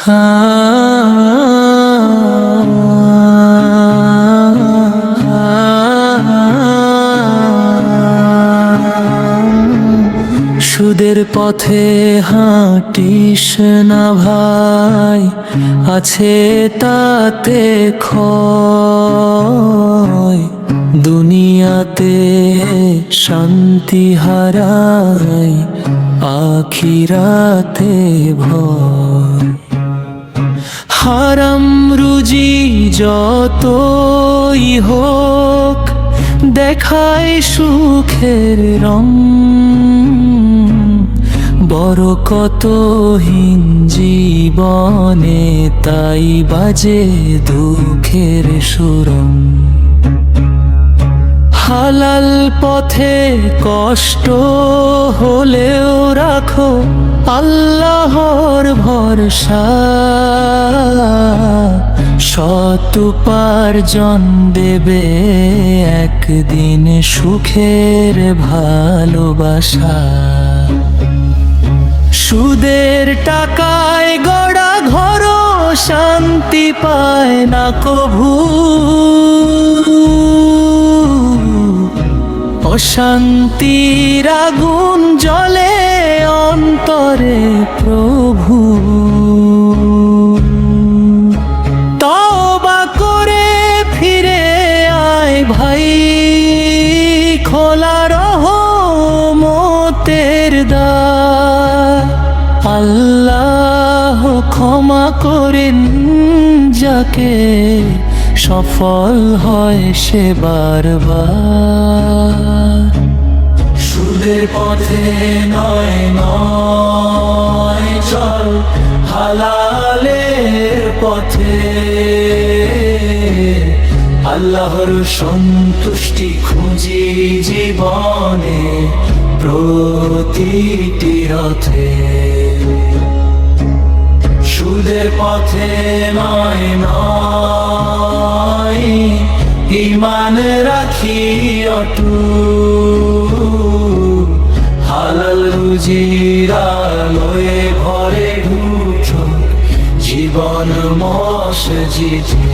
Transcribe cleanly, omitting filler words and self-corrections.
সুদের পথে হাঁটিস না ভাই, আছে তাতে ক্ষয়। দুনিয়াতে শান্তি হারাই, আখিরাতে ভয়। হারাম রুজি যতই হোক, দেখায় সুখের রং। বরকতহীন জীবনে তাই বাজে দুঃখের সুরং। হালাল পথে কষ্ট হলেও রাখো আল্লাহর ভরসা। সৎ উপার্জন দেবে একদিন সুখের ভালোবাসা। সুদের টাকায় গড়া ঘর শান্তি পায় না কভু। অশান্তির আগুন জ্বলে অন্তরে প্রভু। তওবা করে ফিরে আয় ভাই, খোলা রহমতের দ্বার। আল্লাহ ক্ষমা করেন যাকে, সফল হয় সে বারবার। সুদের পথে নয় নয় চল, হালালের পথে। আল্লাহর সন্তুষ্টি খুঁজি জীবনে প্রতিটি রথে। সুদের পথে নয় নয়, ঈমান রাখি অটুট। হালাল রুজির আলোয় ভরে উঠো জীবন মসজিদে।